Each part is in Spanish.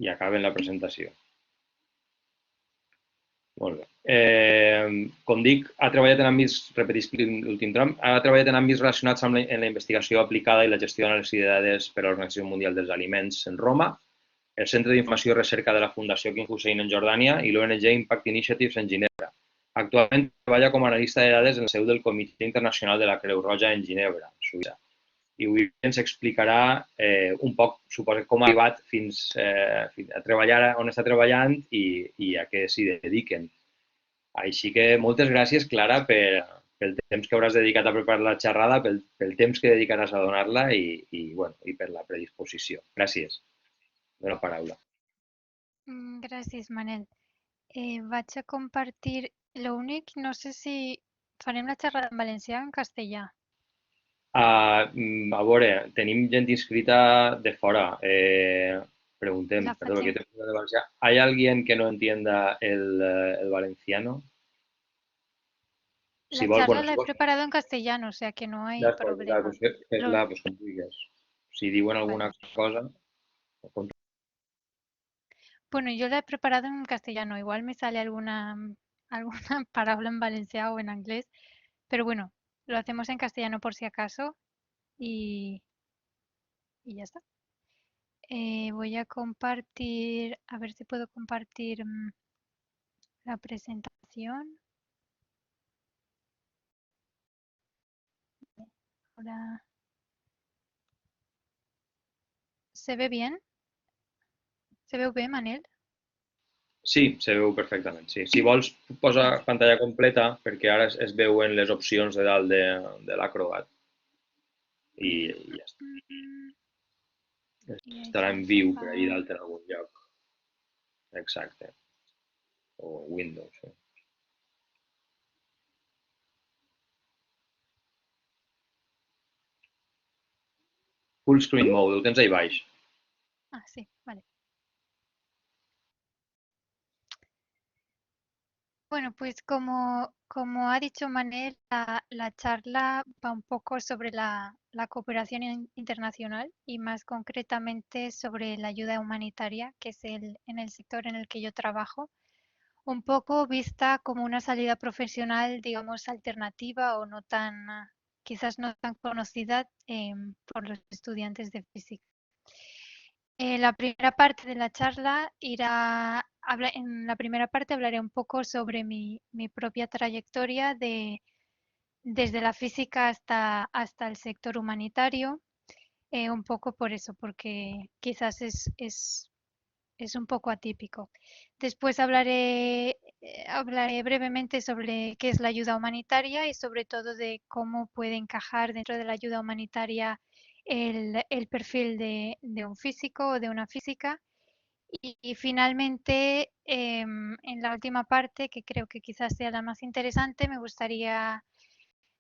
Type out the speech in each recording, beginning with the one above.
i acaben la presentació. Molt bé. Com dic, ha treballat en àmbits, repetisc l'últim tram, ha treballat en àmbits relacionats amb la investigació aplicada i la gestió d'anàlisi de dades per a l'Organització Mundial dels Aliments en Roma, el Centre d'Informació i Recerca de la Fundació King Hussein en Jordània i l'ONG Impact Initiatives en Ginebra. Actualment treballa com a analista de dades en el seu del Comitè Internacional de la Creu Roja en Ginebra, Suïssa. I avui ens explicarà un poc, suposo, com ha arribat fins a treballar on està treballant i a què s'hi dediquen. Així que moltes gràcies, Clara, pel temps que hauràs dedicat a preparar la xerrada, pel temps que dedicaràs a donar-la i per la predisposició. Gràcies. Dono la paraula. Gràcies, Manel. Vaig a compartir. L'únic, no sé si farem la xerrada en valencià o en castellà. A veure, tenim gent inscrita de fora. Preguntem, perdó, que te de valencià. ¿Hay alguien que no entienda el valenciano? La charla la he preparado en castellano, o sea que no hay problema. Pues com digues. Si diuen alguna cosa... Bueno, yo la he preparado en castellano. Igual me sale alguna palabra en valenciano o en inglés. Pero bueno, lo hacemos en castellano por si acaso. Y ya está. Voy a compartir, a ver si puedo compartir la presentación. Ahora, ¿se ve bien? ¿Se veu bé, Manel? Sí, se veu perfectament. Sí. Si vols, posa pantalla completa perquè ara es veuen les opcions de dalt de l'Acrobat. I ja està. Estarà en viu per ahir dalt en algun lloc. Exacte. O Windows. Full screen mode, ho tens ahí baix. Ah, sí, vale. Bueno, pues como ha dicho Manel, la charla va un poco sobre la cooperación internacional y más concretamente sobre la ayuda humanitaria, que es en el sector en el que yo trabajo, un poco vista como una salida profesional, digamos, alternativa o no tan, quizás no tan conocida por los estudiantes de física. La primera parte de la charla en la primera parte hablaré un poco sobre mi propia trayectoria desde la física hasta el sector humanitario, un poco por eso, porque quizás es un poco atípico. Después hablaré brevemente sobre qué es la ayuda humanitaria y sobre todo de cómo puede encajar dentro de la ayuda humanitaria el perfil de un físico o de una física. Y finalmente, en la última parte, que creo que quizás sea la más interesante, me gustaría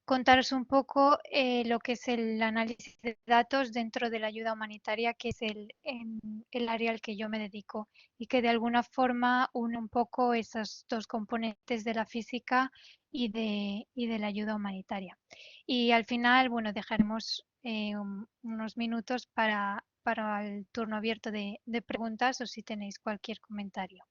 contaros un poco lo que es el análisis de datos dentro de la ayuda humanitaria, que es el área al que yo me dedico y que de alguna forma une un poco esos dos componentes de la física y de la ayuda humanitaria. Y al final, bueno, dejaremos unos minutos para el turno abierto de preguntas o si tenéis cualquier comentario.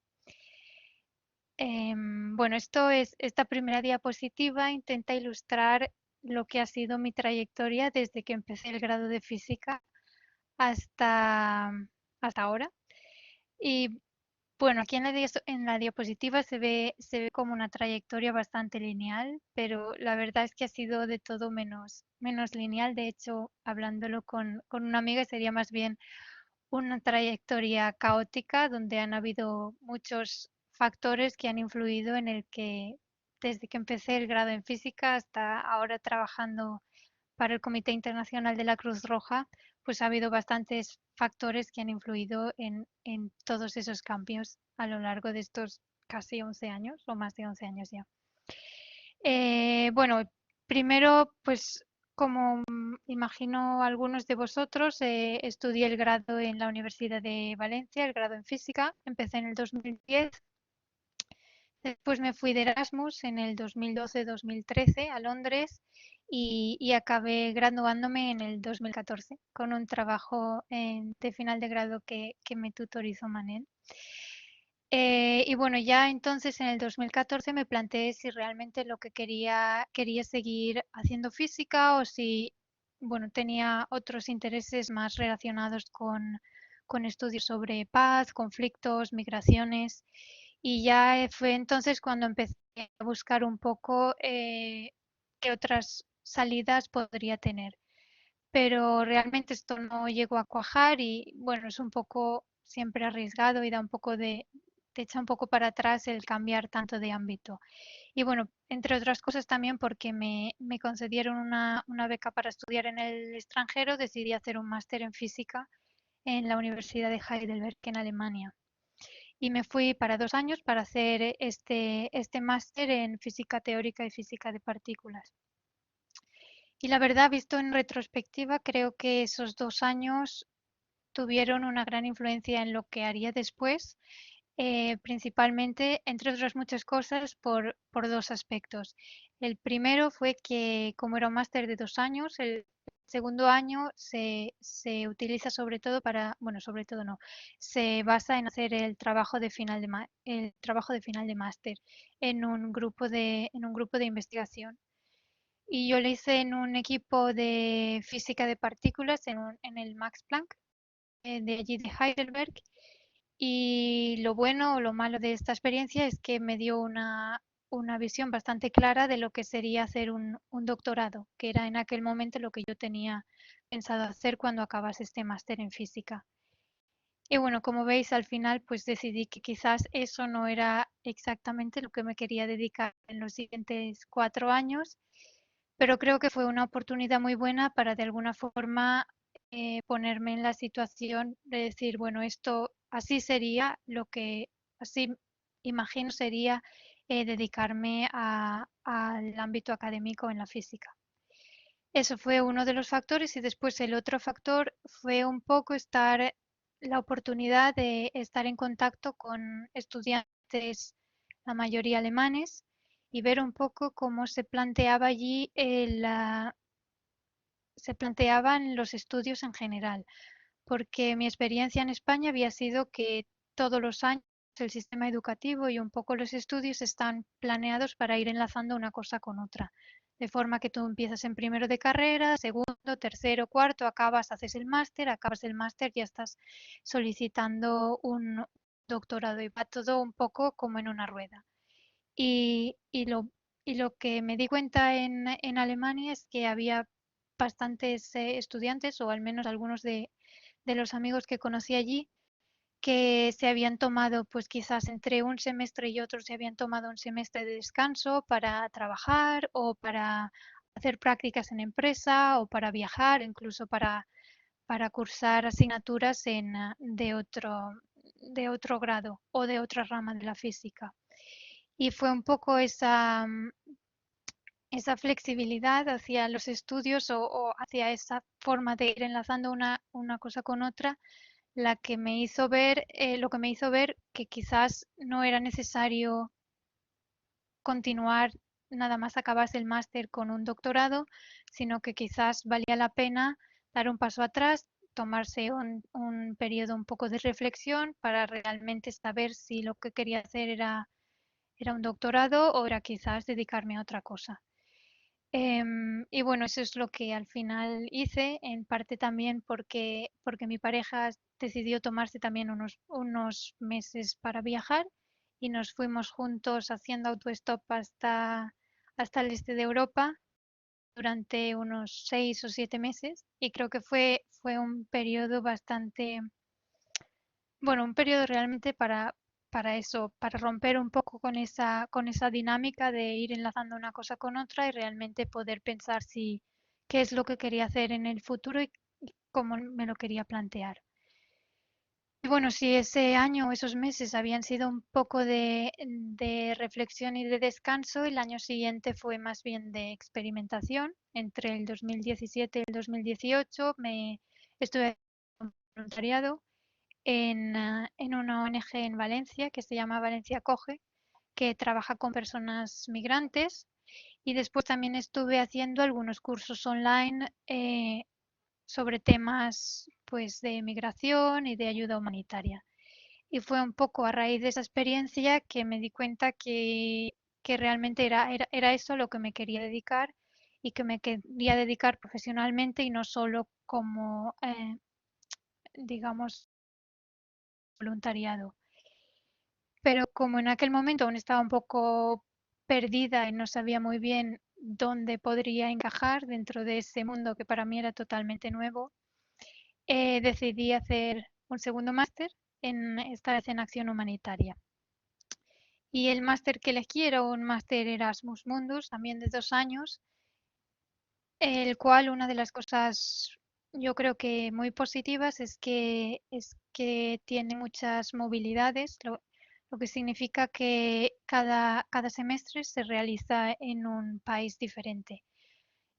Bueno, esta primera diapositiva intenta ilustrar lo que ha sido mi trayectoria desde que empecé el grado de física hasta ahora. Y bueno, aquí en la diapositiva se ve como una trayectoria bastante lineal, pero la verdad es que ha sido de todo menos lineal. De hecho, hablándolo con una amiga, sería más bien una trayectoria caótica donde han habido muchos factores que han influido en el que desde que empecé el grado en física hasta ahora trabajando para el Comité Internacional de la Cruz Roja, pues ha habido bastantes factores que han influido en todos esos cambios a lo largo de estos casi 11 años o más de 11 años ya. Bueno, primero, pues como imagino algunos de vosotros, estudié el grado en la Universidad de Valencia, el grado en física. Empecé en el 2010. Después me fui de Erasmus en el 2012-2013 a Londres y acabé graduándome en el 2014 con un trabajo de final de grado que me tutorizó Manel. Y bueno, ya entonces en el 2014 me planteé si realmente lo que quería seguir haciendo física o si, bueno, tenía otros intereses más relacionados con estudios sobre paz, conflictos, migraciones. Y ya fue entonces cuando empecé a buscar un poco qué otras salidas podría tener. Pero realmente esto no llegó a cuajar y bueno, es un poco siempre arriesgado y da un poco te echa un poco para atrás el cambiar tanto de ámbito. Y bueno, entre otras cosas también porque me concedieron una beca para estudiar en el extranjero, decidí hacer un máster en física en la Universidad de Heidelberg, en Alemania. Y me fui para 2 años para hacer este máster en física teórica y física de partículas. Y la verdad, visto en retrospectiva, creo que esos 2 años tuvieron una gran influencia en lo que haría después, principalmente, entre otras muchas cosas, por dos aspectos. El primero fue que, como era un máster de 2 años, el segundo año se utiliza sobre todo para, bueno, sobre todo no, se basa en hacer el trabajo de final el trabajo de final de máster en un grupo de investigación. Y yo lo hice en un equipo de física de partículas en el Max Planck, de allí de Heidelberg. Y lo bueno o lo malo de esta experiencia es que me dio una visión bastante clara de lo que sería hacer un doctorado, que era en aquel momento lo que yo tenía pensado hacer cuando acabase este máster en física. Y bueno, como veis, al final pues decidí que quizás eso no era exactamente lo que me quería dedicar en los siguientes 4 años, pero creo que fue una oportunidad muy buena para de alguna forma ponerme en la situación de decir, bueno, esto así sería lo que, así imagino sería dedicarme al ámbito académico en la física. Eso fue uno de los factores y después el otro factor fue un poco la oportunidad de estar en contacto con estudiantes, la mayoría alemanes, y ver un poco cómo se planteaba allí se planteaban los estudios en general, porque mi experiencia en España había sido que todos los años el sistema educativo y un poco los estudios están planeados para ir enlazando una cosa con otra. De forma que tú empiezas en primero de carrera, segundo, tercero, cuarto, acabas, haces el máster, acabas el máster, ya estás solicitando un doctorado y va todo un poco como en una rueda. Y, y lo, y lo que me di cuenta en Alemania es que había bastantes estudiantes, o al menos algunos de los amigos que conocí allí, que se habían tomado, pues quizás entre un semestre y otro, se habían tomado un semestre de descanso para trabajar o para hacer prácticas en empresa o para viajar, incluso para cursar asignaturas de otro grado o de otra rama de la física. Y fue un poco esa flexibilidad hacia los estudios o hacia esa forma de ir enlazando una cosa con otra la que me hizo ver, lo que me hizo ver que quizás no era necesario continuar nada más acabarse el máster con un doctorado, sino que quizás valía la pena dar un paso atrás, tomarse un periodo un poco de reflexión para realmente saber si lo que quería hacer era un doctorado o era quizás dedicarme a otra cosa. Y bueno, eso es lo que al final hice, en parte también porque mi pareja decidió tomarse también unos meses para viajar y nos fuimos juntos haciendo autostop hasta el este de Europa durante unos 6 o 7 meses y creo que fue un periodo bastante, bueno, un periodo realmente para eso, para romper un poco con esa dinámica de ir enlazando una cosa con otra y realmente poder pensar si qué es lo que quería hacer en el futuro y cómo me lo quería plantear. Y bueno, si ese año o esos meses habían sido un poco de reflexión y de descanso, el año siguiente fue más bien de experimentación. Entre el 2017 y el 2018 me estuve en voluntariado en una ONG en Valencia que se llama Valencia Coge, que trabaja con personas migrantes Y después también estuve haciendo algunos cursos online sobre temas pues de migración y de ayuda humanitaria. Y fue un poco a raíz de esa experiencia que me di cuenta que realmente era eso a lo que me quería dedicar y que me quería dedicar profesionalmente y no solo como, digamos, voluntariado. Pero como en aquel momento aún estaba un poco perdida y no sabía muy bien dónde podría encajar dentro de ese mundo que para mí era totalmente nuevo, decidí hacer un segundo máster, esta vez en acción humanitaria. Y el máster que elegí era un máster Erasmus Mundus, también de 2 años, el cual una de las cosas yo creo que muy positivas es que tiene muchas movilidades, lo que significa que cada semestre se realiza en un país diferente.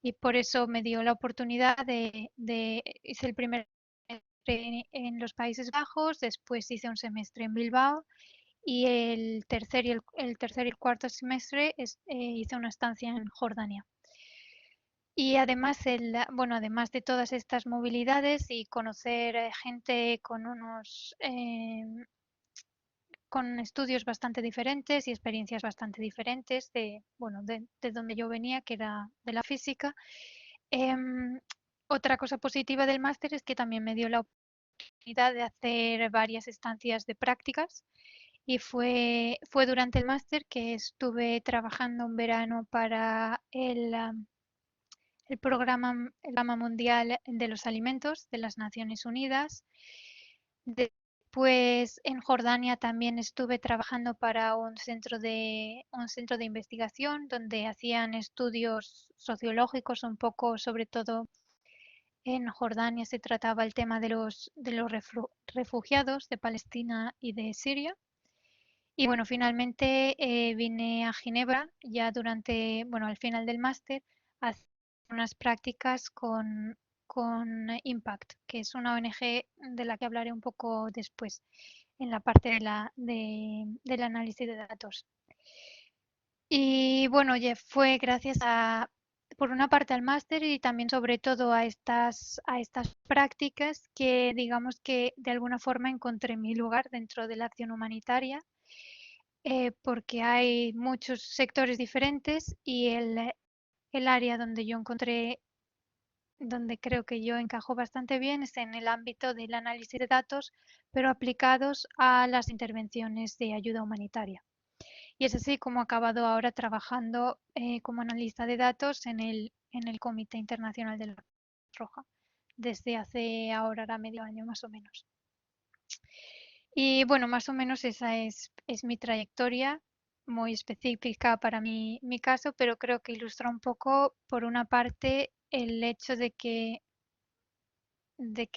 Y por eso me dio la oportunidad hice el primer semestre en los Países Bajos, después hice un semestre en Bilbao y el tercer y el cuarto semestre hice una estancia en Jordania. Y además, bueno, además de todas estas movilidades y conocer gente con estudios bastante diferentes y experiencias bastante diferentes bueno, de donde yo venía, que era de la física. Em, Otra cosa positiva del máster es que también me dio la oportunidad de hacer varias estancias de prácticas y fue durante el máster que estuve trabajando un verano para el programa mundial de los alimentos de las Naciones Unidas. Después en Jordania también estuve trabajando para un centro de investigación donde hacían estudios sociológicos un poco, sobre todo en Jordania se trataba el tema de los refugiados de Palestina y de Siria. Y bueno, finalmente vine a Ginebra ya bueno, al final del máster a hacer unas prácticas con Impact, que es una ONG de la que hablaré un poco después en la parte del análisis de datos. Y bueno, ya fue gracias por una parte al máster y también sobre todo a estas prácticas que digamos que de alguna forma encontré mi lugar dentro de la acción humanitaria, porque hay muchos sectores diferentes y el área donde yo encontré, donde creo que yo encajo bastante bien es en el ámbito del análisis de datos, pero aplicados a las intervenciones de ayuda humanitaria. Y es así como he acabado ahora trabajando como analista de datos en el Comité Internacional de la Cruz Roja, desde hace ahora medio año más o menos. Y bueno, más o menos esa es mi trayectoria, muy específica para mi caso, pero creo que ilustra un poco, por una parte, el hecho de que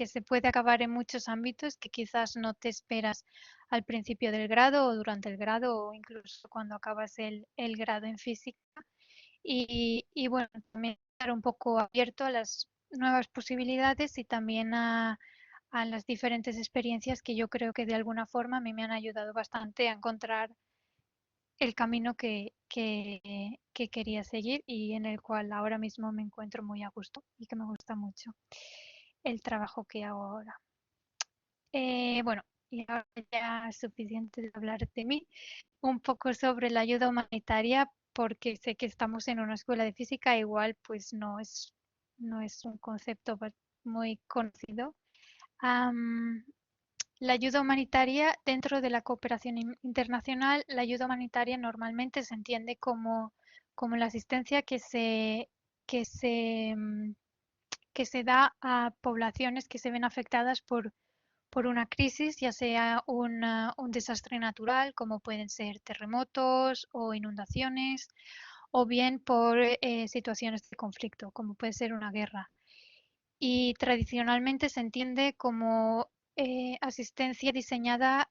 se puede acabar en muchos ámbitos que quizás no te esperas al principio del grado o durante el grado o incluso cuando acabas el grado en física. Y bueno, también estar un poco abierto a las nuevas posibilidades y también a las diferentes experiencias que yo creo que de alguna forma a mí me han ayudado bastante a encontrar el camino que quería seguir y en el cual ahora mismo me encuentro muy a gusto y que me gusta mucho el trabajo que hago ahora. Bueno, y ahora ya es suficiente de hablar de mí, un poco sobre la ayuda humanitaria, porque sé que estamos en una escuela de física, igual pues no es un concepto muy conocido. Am, la ayuda humanitaria dentro de la cooperación internacional, la ayuda humanitaria normalmente se entiende como la asistencia que se, mm, que se da a poblaciones que se ven afectadas por una crisis, ya sea un desastre natural, como pueden ser terremotos o inundaciones, o bien por situaciones de conflicto, como puede ser una guerra. Y tradicionalmente se entiende como asistencia diseñada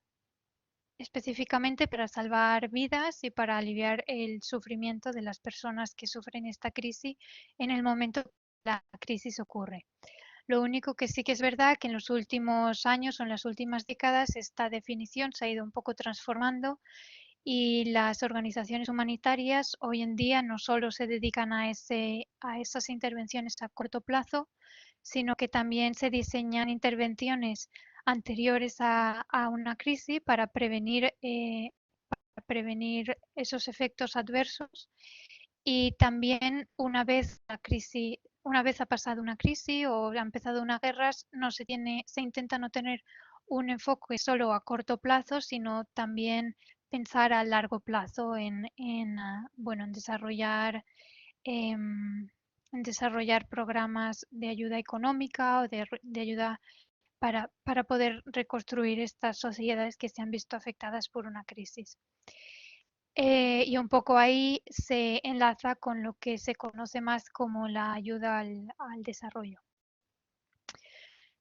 específicamente para salvar vidas y para aliviar el sufrimiento de las personas que sufren esta crisis en el momento que la crisis ocurre. Lo único que sí que es verdad que en los últimos años o en las últimas décadas esta definición se ha ido un poco transformando Y las organizaciones humanitarias hoy en día no solo se dedican a esas intervenciones a corto plazo, sino que también se diseñan intervenciones anteriores a una crisis para prevenir esos efectos adversos. Y también una vez ha pasado una crisis o ha empezado una guerra, se intenta no tener un enfoque solo a corto plazo, sino también pensar a largo plazo bueno, em, en desarrollar programas de ayuda económica o de ayuda para poder reconstruir estas sociedades que se han visto afectadas por una crisis. Y un poco ahí se enlaza con lo que se conoce más como la ayuda al desarrollo.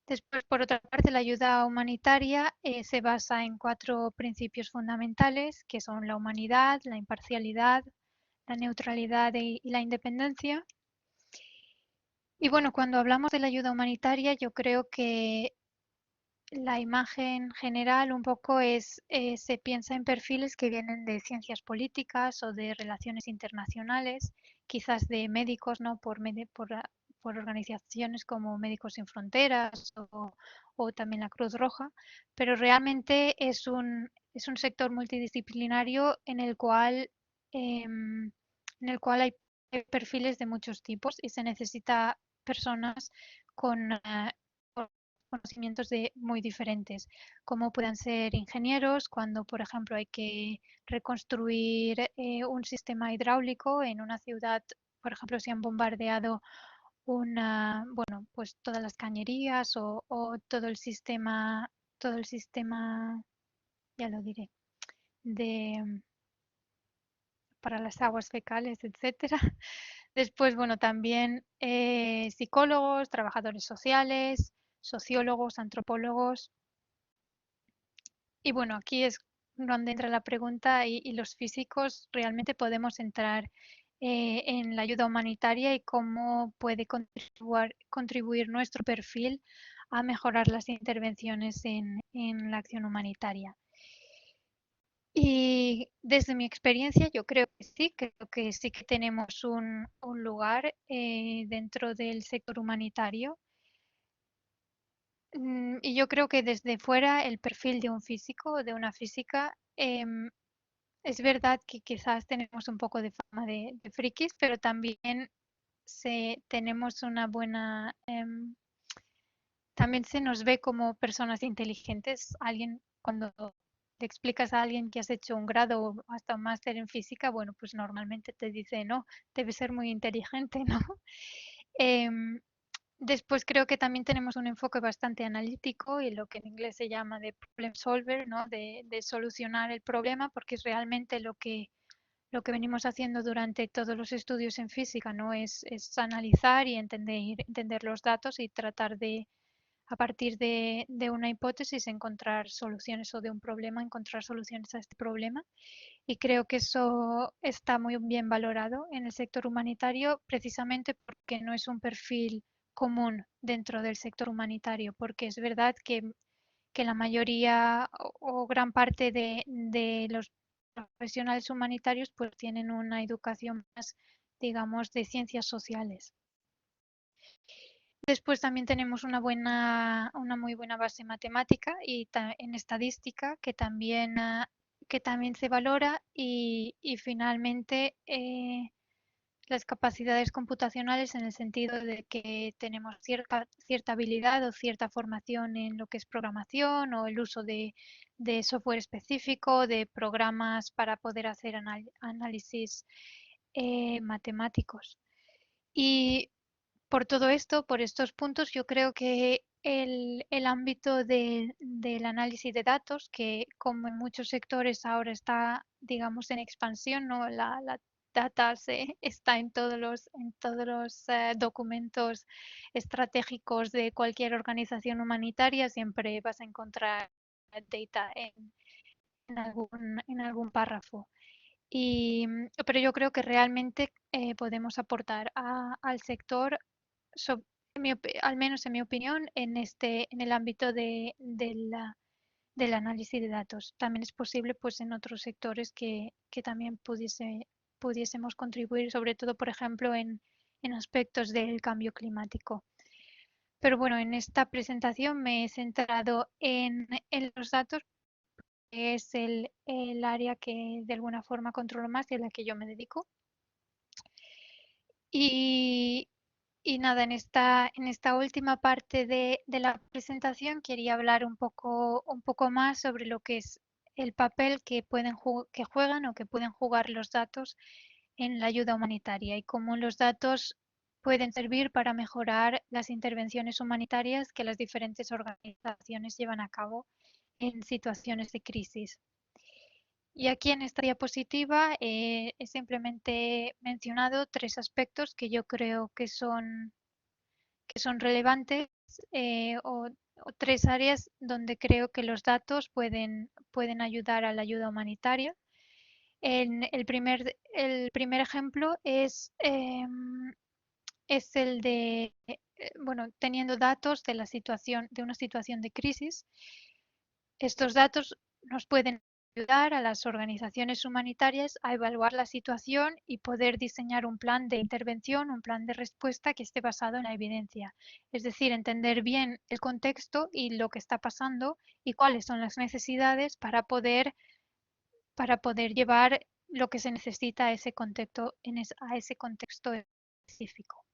Después, por otra parte, la ayuda humanitaria se basa en 4 principios fundamentales, que son la humanidad, la imparcialidad, la neutralidad y la independencia. Y bueno, cuando hablamos de la ayuda humanitaria, yo creo que la imagen general un poco se piensa en perfiles que vienen de ciencias políticas o de relaciones internacionales, quizás de médicos, ¿no? Por organizaciones como Médicos Sin Fronteras o también la Cruz Roja, pero realmente es un sector multidisciplinario en el cual hay perfiles de muchos tipos y se necesita personas con conocimientos muy diferentes, como puedan ser ingenieros, cuando por ejemplo hay que reconstruir un sistema hidráulico en una ciudad, por ejemplo, si han bombardeado bueno, pues todas las cañerías o todo el sistema, ya lo diré, de para las aguas fecales, etcétera. Después, bueno, también psicólogos, trabajadores sociales, sociólogos, antropólogos. Y bueno, aquí es donde entra la pregunta y los físicos realmente podemos entrar en la ayuda humanitaria y cómo puede contribuir nuestro perfil a mejorar las intervenciones en la acción humanitaria. Y desde mi experiencia, yo creo que sí que tenemos un lugar dentro del sector humanitario. Y yo creo que desde fuera el perfil de un físico o de una física, es verdad que quizás tenemos un poco de fama de frikis, pero también tenemos una buena, también se nos ve como personas inteligentes. Cuando le explicas a alguien que has hecho un grado o hasta un máster en física, bueno, pues normalmente te dice, no, debe ser muy inteligente, ¿no? Em, Después creo que también tenemos un enfoque bastante analítico y lo que en inglés se llama de problem solver, ¿no? De solucionar el problema, porque es realmente lo que venimos haciendo durante todos los estudios en física, ¿no? Es analizar y entender los datos y tratar a partir de una hipótesis, encontrar soluciones o de un problema, encontrar soluciones a este problema. Y creo que eso está muy bien valorado en el sector humanitario precisamente porque no es un perfil común dentro del sector humanitario, porque es verdad que la mayoría o gran parte de los profesionales humanitarios pues tienen una educación más, digamos, de ciencias sociales. Después también tenemos una muy buena base matemática y en estadística que también se valora y finalmente las capacidades computacionales en el sentido de que tenemos cierta habilidad o cierta formación en lo que es programación o el uso de software específico, de programas para poder hacer análisis matemáticos. Y por todo esto, por estos puntos, yo creo que el ámbito del análisis de datos, que como en muchos sectores ahora está, digamos, en expansión, ¿no? La data está en todos los documentos estratégicos de cualquier organización humanitaria, siempre vas a encontrar data en algún párrafo. Pero yo creo que realmente podemos aportar al sector al menos en mi opinión, en el ámbito del análisis de datos. También es posible pues, en otros sectores que también pudiésemos contribuir, sobre todo, por ejemplo, en aspectos del cambio climático. Pero bueno, en esta presentación me he centrado en los datos, que es el área que de alguna forma controlo más y a la que yo me dedico. Y, nada, en esta última parte de la presentación quería hablar un poco más sobre lo que es el papel que juegan o que pueden jugar los datos en la ayuda humanitaria y cómo los datos pueden servir para mejorar las intervenciones humanitarias que las diferentes organizaciones llevan a cabo en situaciones de crisis. Y aquí en esta diapositiva he simplemente mencionado 3 aspectos que yo creo que son relevantes, o 3 áreas donde creo que los datos pueden ayudar a la ayuda humanitaria. El primer ejemplo es el de, bueno, teniendo datos de una situación de crisis. Estos datos nos pueden ayudar a las organizaciones humanitarias a evaluar la situación y poder diseñar un plan de intervención, un plan de respuesta que esté basado en la evidencia. Es decir, entender bien el contexto y lo que está pasando y cuáles son las necesidades para poder llevar lo que se necesita a ese contexto específico.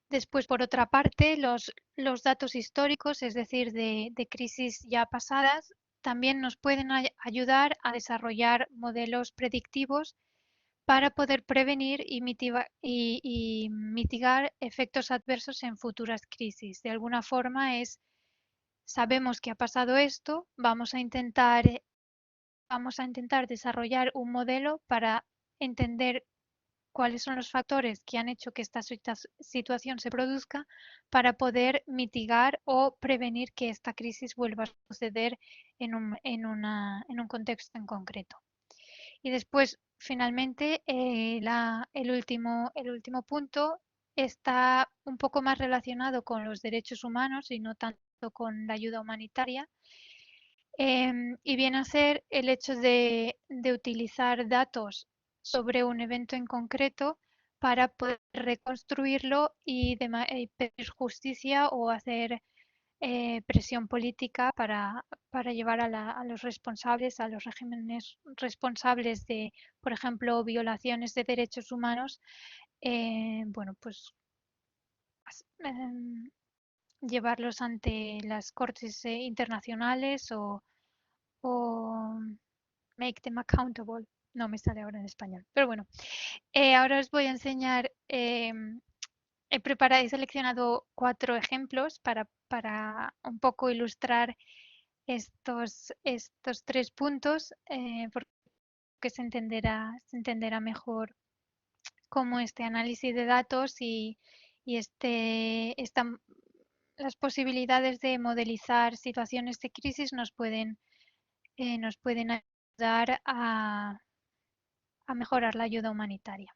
Después, por otra parte, los datos históricos, es decir, de crisis ya pasadas, también nos pueden ayudar a desarrollar modelos predictivos para poder prevenir y mitigar efectos adversos en futuras crisis. De alguna forma sabemos que ha pasado esto, vamos a intentar desarrollar un modelo para entender cuáles son los factores que han hecho que esta situación se produzca para poder mitigar o prevenir que esta crisis vuelva a suceder en un contexto en concreto. Y después, finalmente, el último punto está un poco más relacionado con los derechos humanos y no tanto con la ayuda humanitaria. Y viene a ser el hecho de utilizar datos sobre un evento en concreto para poder reconstruirlo y pedir justicia o hacer presión política para llevar a los responsables, a los regímenes responsables de, por ejemplo, violaciones de derechos humanos, bueno, pues llevarlos ante las cortes internacionales o make them accountable. No me sale ahora en español, pero bueno. Ahora os voy a enseñar, he seleccionado 4 ejemplos para un poco ilustrar estos 3 puntos, porque se entenderá mejor cómo este análisis de datos y las posibilidades de modelizar situaciones de crisis nos pueden ayudar a mejorar la ayuda humanitaria.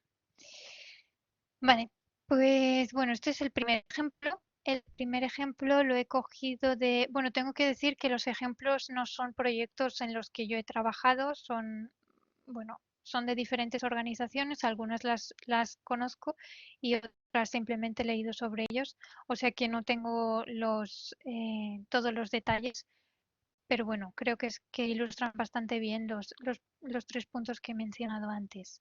Vale, pues bueno, este es el primer ejemplo. El primer ejemplo lo he cogido bueno, tengo que decir que los ejemplos no son proyectos en los que yo he trabajado, bueno, son de diferentes organizaciones, algunas las conozco y otras simplemente he leído sobre ellos, o sea que no tengo todos los detalles, pero bueno, creo que ilustran bastante bien los 3 puntos que he mencionado antes.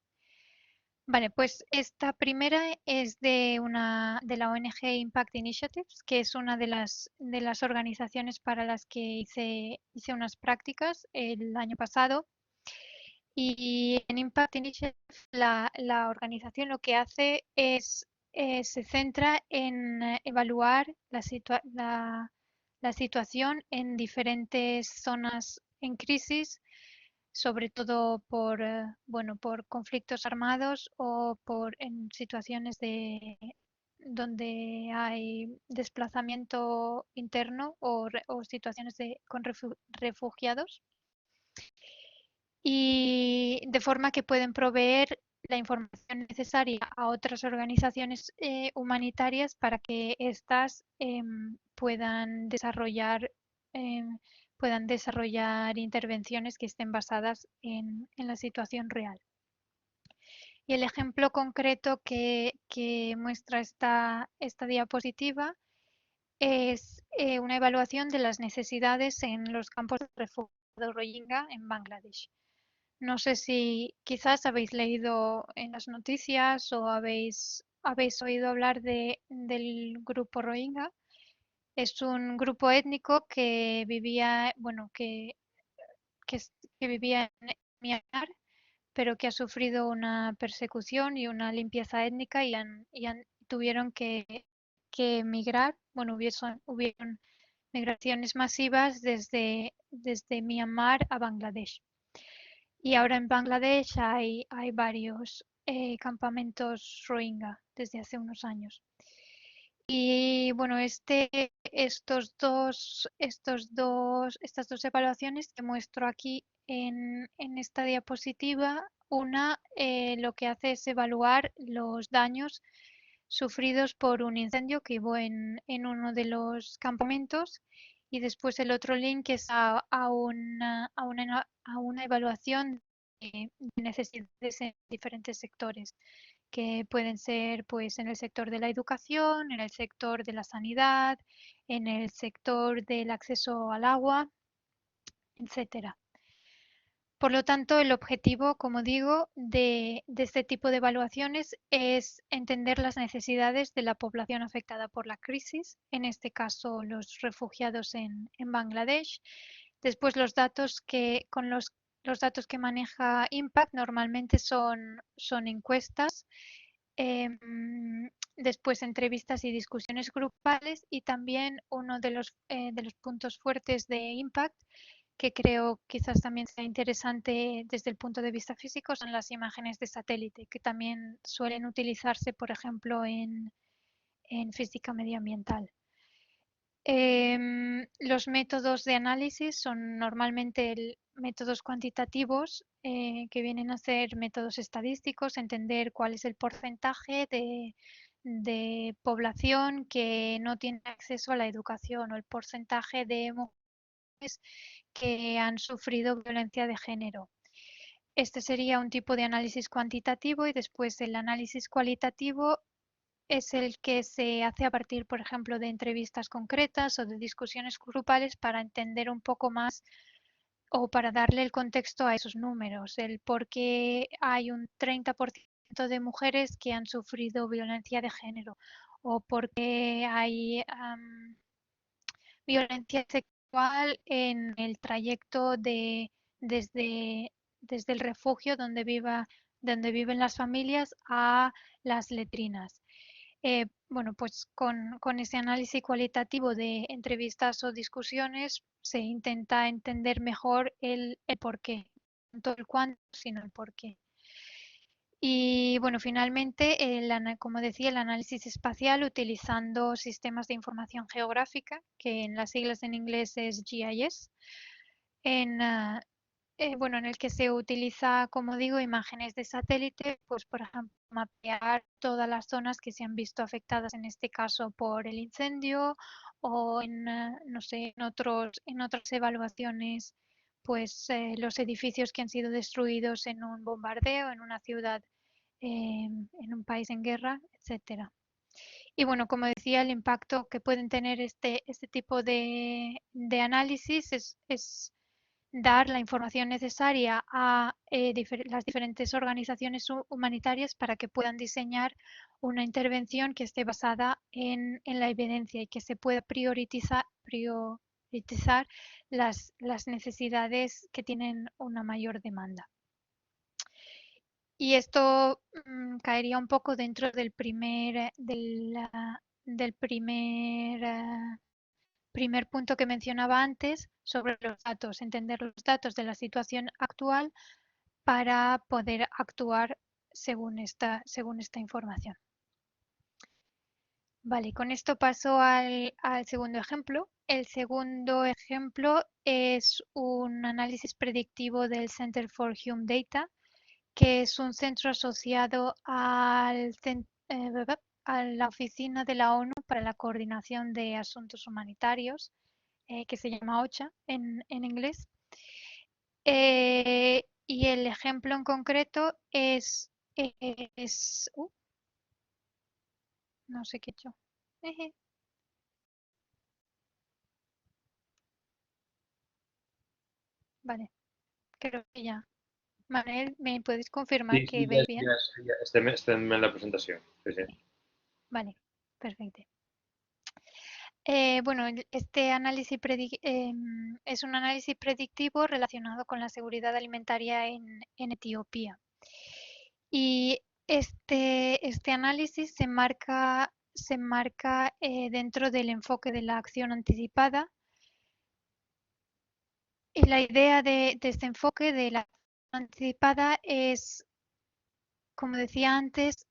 Vale, pues esta primera es de la ONG Impact Initiatives, que es una de las organizaciones para las que hice unas prácticas el año pasado. Y en Impact Initiative la organización lo que hace se centra en evaluar la situación en diferentes zonas en crisis, sobre todo por conflictos armados o en situaciones donde hay desplazamiento interno o situaciones con refugiados, y de forma que pueden proveer la información necesaria a otras organizaciones humanitarias para que éstas puedan desarrollar puedan desarrollar intervenciones que estén basadas en la situación real. Y el ejemplo concreto que muestra esta diapositiva es una evaluación de las necesidades en los campos de refugiados Rohingya en Bangladesh. No sé si quizás habéis leído en las noticias o habéis oído hablar del grupo Rohingya. Es un grupo étnico que vivía, bueno, que vivía en Myanmar, pero que ha sufrido una persecución y una limpieza étnica tuvieron que emigrar. Bueno, hubieron migraciones masivas desde Myanmar a Bangladesh. Y ahora en Bangladesh hay varios campamentos Rohingya desde hace unos años. Y bueno, estas dos evaluaciones que muestro aquí en esta diapositiva, una lo que hace es evaluar los daños sufridos por un incendio que hubo en uno de los campamentos, y después el otro link es a una evaluación de necesidades en diferentes sectores, que pueden ser pues en el sector de la educación, en el sector de la sanidad, en el sector del acceso al agua, etcétera. Por lo tanto, el objetivo, como digo, de este tipo de evaluaciones es entender las necesidades de la población afectada por la crisis, en este caso los refugiados en Bangladesh. Después los datos que maneja Impact normalmente son encuestas, después entrevistas y discusiones grupales, y también uno de los puntos fuertes de Impact, que creo quizás también sea interesante desde el punto de vista físico, son las imágenes de satélite, que también suelen utilizarse, por ejemplo, en física medioambiental. Los métodos de análisis son normalmente métodos cuantitativos, que vienen a ser métodos estadísticos, entender cuál es el porcentaje de población que no tiene acceso a la educación, o el porcentaje de mujeres que han sufrido violencia de género. Este sería un tipo de análisis cuantitativo, y después el análisis cualitativo es el que se hace a partir, por ejemplo, de entrevistas concretas o de discusiones grupales, para entender un poco más o para darle el contexto a esos números, el por qué hay un 30% de mujeres que han sufrido violencia de género, o por qué hay violencia sexual en el trayecto desde, desde el refugio donde viven las familias a las letrinas. Bueno, pues con ese análisis cualitativo de entrevistas o discusiones se intenta entender mejor el por qué, no tanto el cuándo, sino el por qué. Y bueno, finalmente, como decía, el análisis espacial utilizando sistemas de información geográfica, que en las siglas en inglés es GIS, en, bueno, en el que se utiliza, como digo, imágenes de satélite, pues por ejemplo, mapear todas las zonas que se han visto afectadas, en este caso por el incendio, o no sé, en otras evaluaciones, pues los edificios que han sido destruidos en un bombardeo, en una ciudad, en un país en guerra, etcétera. Y bueno, como decía, el impacto que pueden tener este tipo de análisis es dar la información necesaria a las diferentes organizaciones humanitarias, para que puedan diseñar una intervención que esté basada en la evidencia, y que se pueda priorizar las necesidades que tienen una mayor demanda. Y esto caería un poco dentro del primer punto que mencionaba antes sobre los datos, entender los datos de la situación actual para poder actuar según esta información. Vale, con esto paso al segundo ejemplo. El segundo ejemplo es un análisis predictivo del Center for Human Data, que es un centro asociado a la Oficina de la ONU para la Coordinación de Asuntos Humanitarios, que se llama OCHA en inglés. Y el ejemplo en concreto es no sé qué he hecho. Eje. Vale, creo que ya. Manel, ¿me puedes confirmar Sí, que sí, veis bien? estem en la presentació. Sí, sí. Vale, perfecto. Bueno, este análisis es un análisis predictivo relacionado con la seguridad alimentaria en Etiopía. Y este análisis se marca dentro del enfoque de la acción anticipada. Y la idea de este enfoque de la acción anticipada es, como decía antes,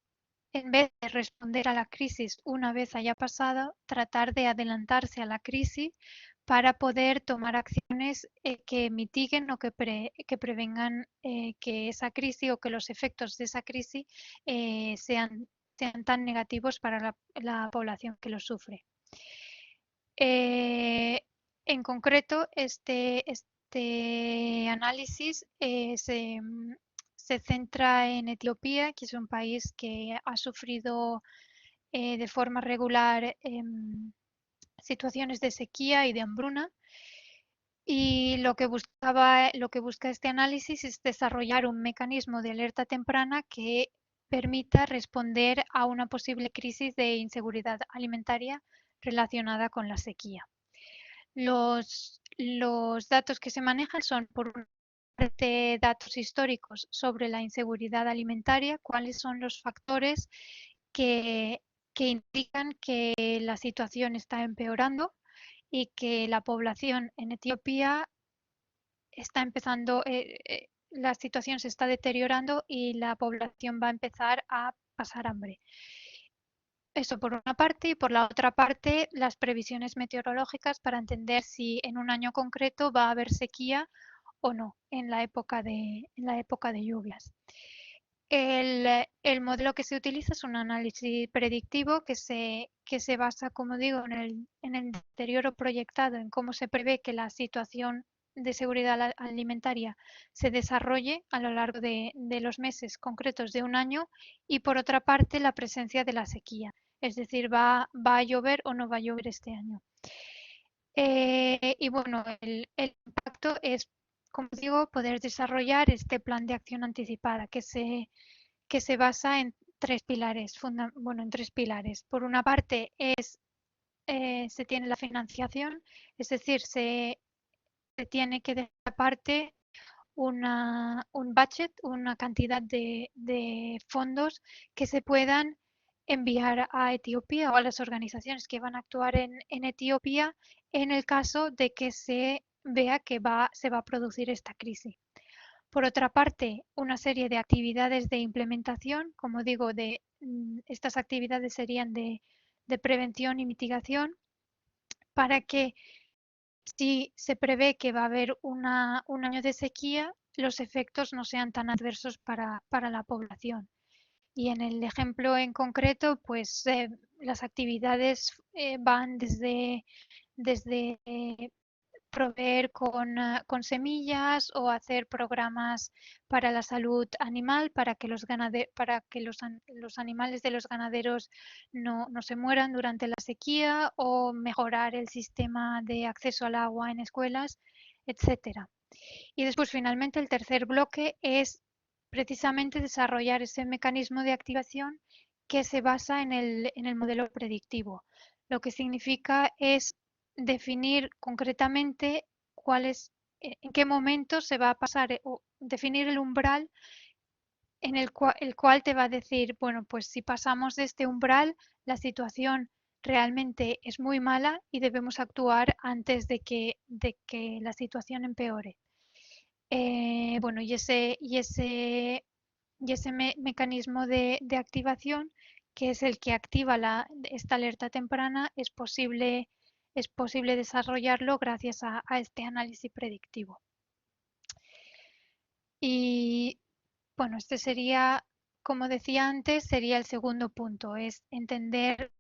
en vez de responder a la crisis una vez haya pasado, tratar de adelantarse a la crisis para poder tomar acciones que mitiguen o que prevengan que esa crisis o que los efectos de esa crisis sean tan negativos para la población que lo sufre. En concreto, este análisis se centra en Etiopía, que es un país que ha sufrido de forma regular situaciones de sequía y de hambruna. Y lo que busca este análisis es desarrollar un mecanismo de alerta temprana que permita responder a una posible crisis de inseguridad alimentaria relacionada con la sequía. Los datos que se manejan son, por una parte, datos históricos sobre la inseguridad alimentaria, cuáles son los factores que, que indican que la situación está empeorando y que la población en Etiopía está empezando, la situación se está deteriorando y la población va a empezar a pasar hambre. Eso por una parte, y por la otra parte las previsiones meteorológicas para entender si en un año concreto va a haber sequía o no en la época de lluvias. El modelo que se utiliza es un análisis predictivo que se basa, como digo, en el deterioro proyectado, en cómo se prevé que la situación de seguridad alimentaria se desarrolle a lo largo de los meses concretos de un año, y por otra parte la presencia de la sequía, es decir, ¿va a llover o no va a llover este año? Y bueno, el impacto es, como digo, poder desarrollar este plan de acción anticipada que se basa en tres pilares, en tres pilares. Por una parte se tiene la financiación, es decir, se tiene que dejar aparte un budget, una cantidad de fondos que se puedan enviar a Etiopía o a las organizaciones que van a actuar en Etiopía en el caso de que se vea que se va a producir esta crisis. Por otra parte, una serie de actividades de implementación, como digo, estas actividades serían de prevención y mitigación para que, si se prevé que va a haber un año de sequía, los efectos no sean tan adversos para la población. Y en el ejemplo en concreto, pues las actividades van desde proveer con semillas o hacer programas para la salud animal, para que los animales de los ganaderos no se mueran durante la sequía, o mejorar el sistema de acceso al agua en escuelas, etcétera. Y después, finalmente, el tercer bloque es precisamente desarrollar ese mecanismo de activación que se basa en el modelo predictivo. Lo que significa es definir concretamente en qué momento se va a pasar, o definir el umbral en el cual te va a decir, bueno, pues si pasamos de este umbral, la situación realmente es muy mala y debemos actuar antes de que la situación empeore. Bueno, y ese mecanismo de activación, que es el que activa esta alerta temprana, es posible desarrollarlo gracias a este análisis predictivo. Y bueno, este sería, como decía antes, sería el segundo punto, es entender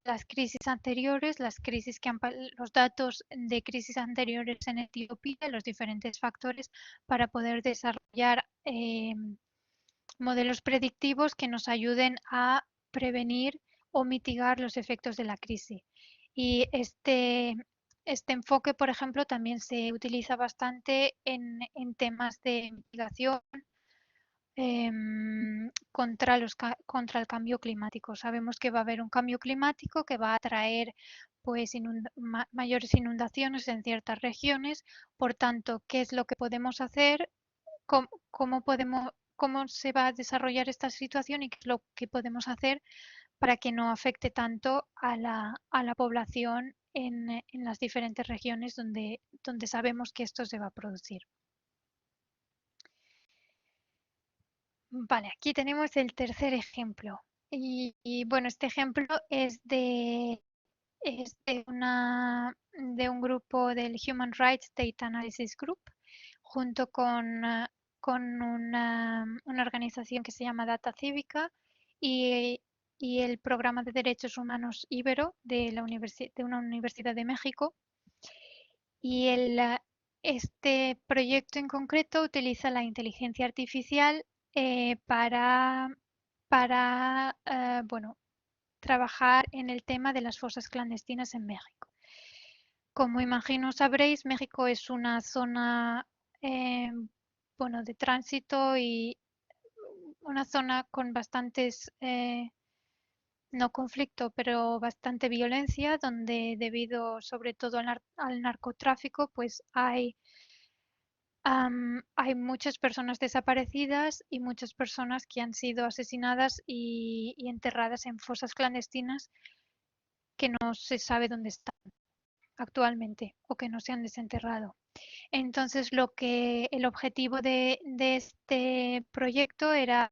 las crisis anteriores, los datos de crisis anteriores en Etiopía, los diferentes factores para poder desarrollar modelos predictivos que nos ayuden a prevenir o mitigar los efectos de la crisis. Y este enfoque, por ejemplo, también se utiliza bastante en temas de mitigación contra el cambio climático. Sabemos que va a haber un cambio climático que va a traer pues mayores inundaciones en ciertas regiones. Por tanto, ¿qué es lo que podemos hacer? ¿Cómo se va a desarrollar esta situación y qué es lo que podemos hacer para que no afecte tanto a la población en las diferentes regiones donde sabemos que esto se va a producir? Vale, aquí tenemos el tercer ejemplo. Y bueno, este ejemplo es de un grupo del Human Rights Data Analysis Group, junto con una organización que se llama Data Cívica y, el Programa de Derechos Humanos Ibero de una universidad de México. Y este proyecto en concreto utiliza la inteligencia artificial para bueno, trabajar en el tema de las fosas clandestinas en México. Como imagino sabréis, México es una zona bueno, de tránsito y una zona con bastantes, no conflicto, pero bastante violencia, donde debido sobre todo al narcotráfico, pues hay muchas personas desaparecidas y muchas personas que han sido asesinadas y enterradas en fosas clandestinas que no se sabe dónde están actualmente o que no se han desenterrado. Entonces, el objetivo de este proyecto era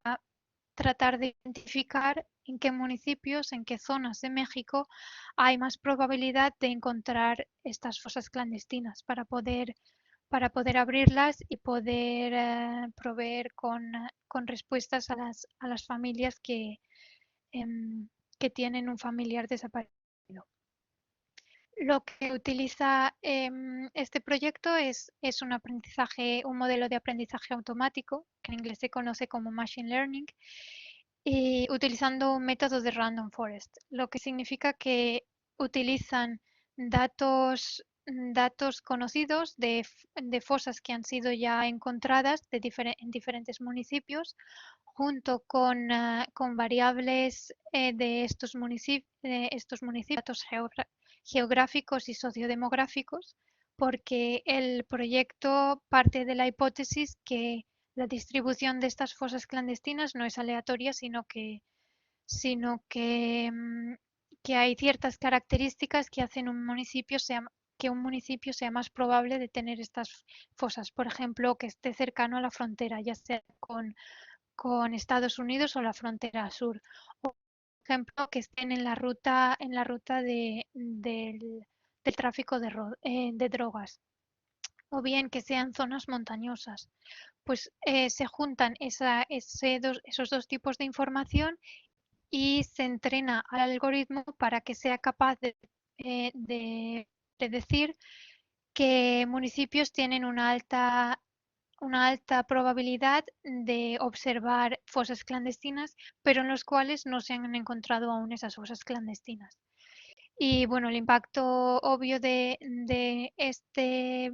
tratar de identificar en qué municipios, en qué zonas de México hay más probabilidad de encontrar estas fosas clandestinas para poder abrirlas y poder proveer con respuestas a las familias que tienen un familiar desaparecido. Lo que utiliza este proyecto es un modelo de aprendizaje automático, que en inglés se conoce como Machine Learning, y utilizando un método de Random Forest, lo que significa que utilizan datos conocidos de fosas que han sido ya encontradas en diferentes municipios, junto con variables de estos municipios, datos geográficos y sociodemográficos, porque el proyecto parte de la hipótesis que la distribución de estas fosas clandestinas no es aleatoria, sino que hay ciertas características que hacen que un municipio sea más probable de tener estas fosas. Por ejemplo, que esté cercano a la frontera, ya sea con Estados Unidos o la frontera sur. O, por ejemplo, que estén en la ruta del tráfico de drogas. O bien que sean zonas montañosas. Pues se juntan esos dos tipos de información y se entrena al algoritmo para que sea capaz de predecir qué municipios tienen una alta probabilidad de observar fosas clandestinas, pero en los cuales no se han encontrado aún esas fosas clandestinas. Y bueno, el impacto obvio de este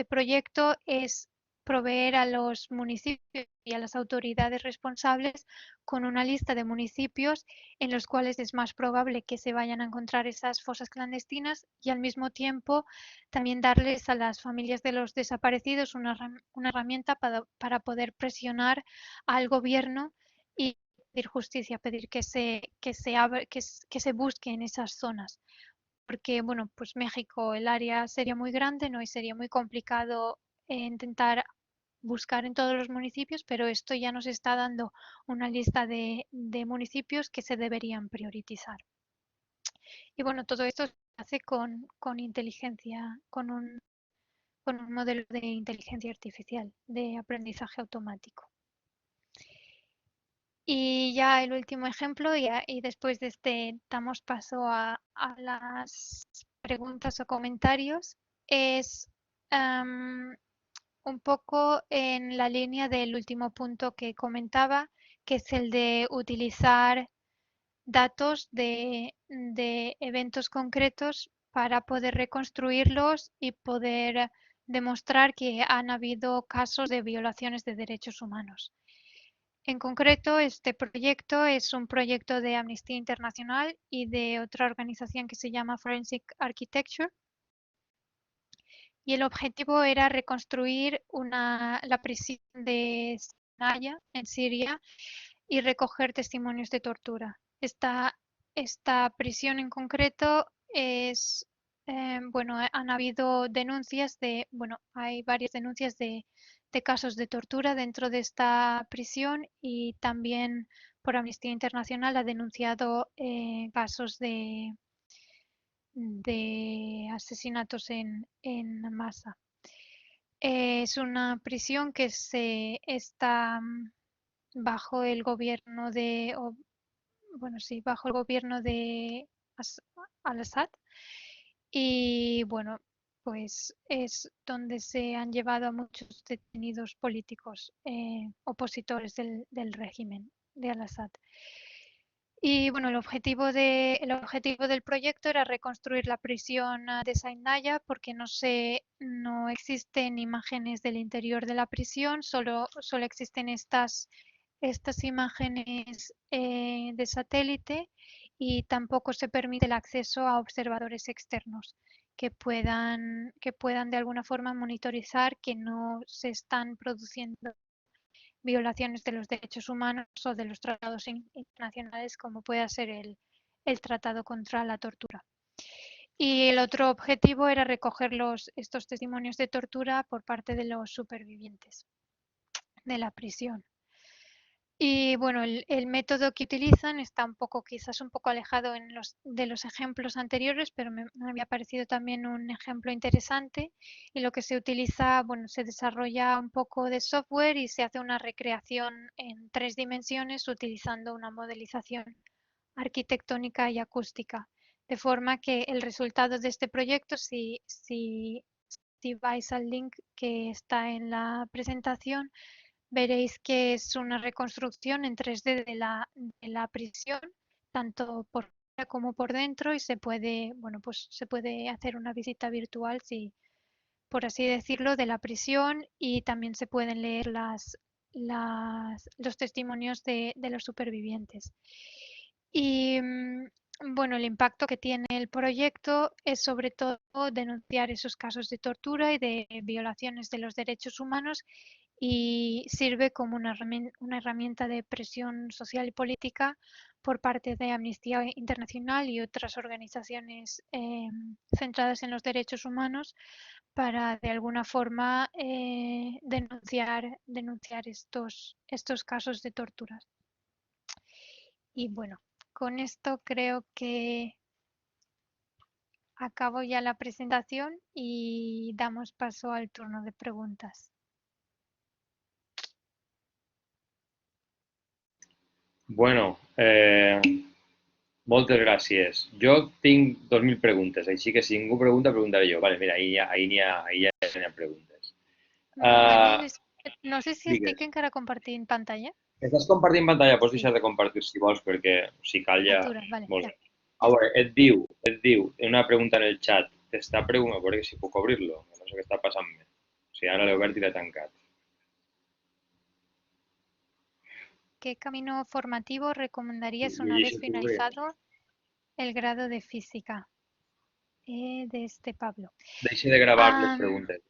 proyecto es proveer a los municipios y a las autoridades responsables con una lista de municipios en los cuales es más probable que se vayan a encontrar esas fosas clandestinas, y al mismo tiempo también darles a las familias de los desaparecidos una herramienta para poder presionar al gobierno y pedir justicia, pedir que se busque en esas zonas. Porque, bueno, pues México, el área sería muy grande, ¿no? Y sería muy complicado intentar buscar en todos los municipios, pero esto ya nos está dando una lista de municipios que se deberían priorizar. Y bueno, todo esto se hace con inteligencia, con un modelo de inteligencia artificial, de aprendizaje automático. Y ya el último ejemplo, y después de este damos paso a las preguntas o comentarios, es un poco en la línea del último punto que comentaba, que es el de utilizar datos de eventos concretos para poder reconstruirlos y poder demostrar que han habido casos de violaciones de derechos humanos. En concreto, este proyecto es un proyecto de Amnistía Internacional y de otra organización que se llama Forensic Architecture. Y el objetivo era reconstruir la prisión de Sinaya en Siria y recoger testimonios de tortura. Esta prisión en concreto es, bueno, han habido denuncias bueno, hay varias denuncias de casos de tortura dentro de esta prisión y también por Amnistía Internacional ha denunciado casos de asesinatos en masa. Es una prisión que está bajo el gobierno bueno, sí, bajo el gobierno de al-Assad. Y bueno, pues es donde se han llevado a muchos detenidos políticos opositores del régimen de al-Assad. Y bueno, el objetivo del proyecto era reconstruir la prisión de Sainaya porque no existen imágenes del interior de la prisión, solo existen estas imágenes de satélite y tampoco se permite el acceso a observadores externos que puedan de alguna forma monitorizar que no se están produciendo violaciones de los derechos humanos o de los tratados internacionales como pueda ser el Tratado contra la Tortura. Y el otro objetivo era recoger estos testimonios de tortura por parte de los supervivientes de la prisión. Y bueno, el método que utilizan está quizás un poco alejado de los ejemplos anteriores, pero me había parecido también un ejemplo interesante. Y lo que se utiliza, bueno, se desarrolla un poco de software y se hace una recreación en 3 dimensiones utilizando una modelización arquitectónica y acústica. De forma que el resultado de este proyecto, si vais al link que está en la presentación, veréis que es una reconstrucción en 3D de la prisión, tanto por fuera como por dentro, y bueno, pues se puede hacer una visita virtual, por así decirlo, de la prisión y también se pueden leer los testimonios de los supervivientes. Y bueno, el impacto que tiene el proyecto es sobre todo denunciar esos casos de tortura y de violaciones de los derechos humanos y sirve como una herramienta de presión social y política por parte de Amnistía Internacional y otras organizaciones centradas en los derechos humanos para de alguna forma denunciar estos casos de tortura. Y bueno, con esto creo que acabo ya la presentación y damos paso al turno de preguntas. Bueno, moltes gràcies. Jo tinc 2.000 preguntes, així que si ningú pregunta, preguntaré jo. Vale, mira, ahí n'hi ha preguntes. Manel, no sé si Digues. estic encara compartint pantalla. Estàs compartint pantalla? Pots Sí, deixar de compartir si vols, perquè si cal ja... atura, vale, Molt ja, bé. ja A està. veure, et diu, una pregunta en el xat, t'està preguntant, a veure si puc obrir-lo, no sé què està passant-me. O sigui, ara l'he obert i l'he tancat. ¿Qué camino formativo recomendarías una vez Llegeixo tu bé. finalizado el grado de física? De Pablo. Deixa de gravar les preguntes.